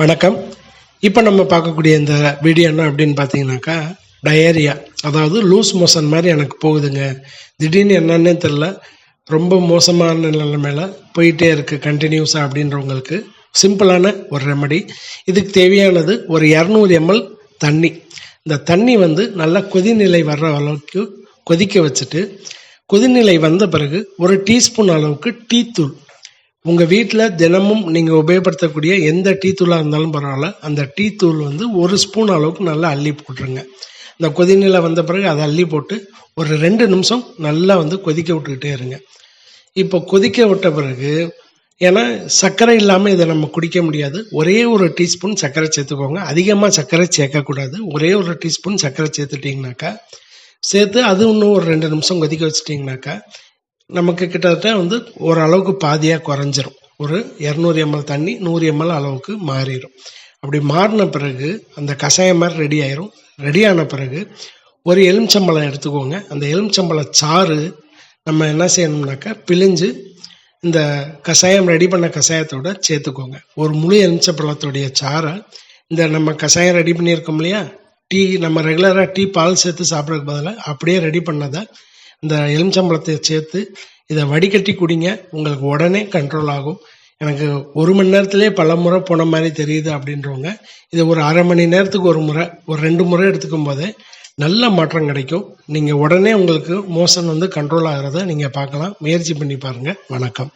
வணக்கம். இப்போ நம்ம பார்க்கக்கூடிய இந்த வீடியோ என்ன அப்படின்னு பார்த்தீங்கன்னாக்கா, டயரியா, அதாவது லூஸ் மோஷன் மாதிரி எனக்கு போகுதுங்க. திடீர்னு என்னன்னே தெரில, ரொம்ப மோசமான நிலைமையில போயிட்டே இருக்குது கண்டினியூஸாக அப்படின்றவங்களுக்கு சிம்பிளான ஒரு ரெமடி. இதுக்கு தேவையானது ஒரு 200 ml தண்ணி. இந்த தண்ணி நல்லா கொதிநிலை வர்ற அளவுக்கு கொதிக்க வச்சுட்டு, கொதிநிலை வந்த பிறகு ஒரு டீஸ்பூன் அளவுக்கு டீ தூள், உங்கள் வீட்டில் தினமும் நீங்கள் உபயோகப்படுத்தக்கூடிய எந்த டீ தூளாக இருந்தாலும் பரவாயில்ல, அந்த டீ தூள் 1 ஸ்பூன் அளவுக்கு நல்லா அள்ளி போட்டுருங்க. இந்த கொதிநிலை வந்த பிறகு அதை அள்ளி போட்டு ஒரு 2 நிமிஷம் நல்லா கொதிக்க விட்டுக்கிட்டே இருங்க. இப்போ கொதிக்க விட்ட பிறகு, ஏன்னா சர்க்கரை இல்லாமல் இதை நம்ம குடிக்க முடியாது, ஒரே ஒரு டீஸ்பூன் சர்க்கரை சேர்த்துக்கோங்க. அதிகமாக சர்க்கரை சேர்க்கக்கூடாது. ஒரே ஒரு டீஸ்பூன் சர்க்கரை சேர்த்துட்டிங்கனாக்கா, சேர்த்து அது இன்னும் ஒரு 2 நிமிஷம் கொதிக்க வச்சிட்டிங்கனாக்கா நமக்கு கிட்டத்தட்ட ஓரளவுக்கு பாதியாக குறைஞ்சிரும். ஒரு 200 ml தண்ணி 100 ml அளவுக்கு மாறிடும். அப்படி மாறின பிறகு அந்த கஷாயம் மாதிரி ரெடி ஆயிரும். ரெடியான பிறகு ஒரு எலுமிச்சம்பழம் எடுத்துக்கோங்க. அந்த எலுமிச்சம்பழ சாறு நம்ம என்ன செய்யணும்னாக்கா பிழிஞ்சு இந்த கஷாயம் ரெடி பண்ண கஷாயத்தோட சேர்த்துக்கோங்க. ஒரு முழு எலுமிச்சம்பழத்துடைய சாறை இந்த நம்ம கஷாயம் ரெடி பண்ணியிருக்கோம் இல்லையா, டீ நம்ம ரெகுலராக டீ பால் சேர்த்து சாப்பிட்றதுக்கு பதிலாக அப்படியே ரெடி பண்ணதை இந்த எலுமிச்சம்பழத்தை சேர்த்து இதை வடிகட்டி குடிங்க. உங்களுக்கு உடனே கண்ட்ரோல் ஆகும். எனக்கு 1 மணி நேரத்திலே பல முறை போன மாதிரி தெரியுது அப்படின்றவங்க இதை ஒரு அரை மணி நேரத்துக்கு ஒரு முறை, ஒரு 2 முறை எடுத்துக்கும் போதே நல்ல மாற்றம் கிடைக்கும். நீங்கள் உடனே உங்களுக்கு மோஷன் கண்ட்ரோல் ஆகிறத நீங்கள் பார்க்கலாம். முயற்சி பண்ணி பாருங்கள். வணக்கம்.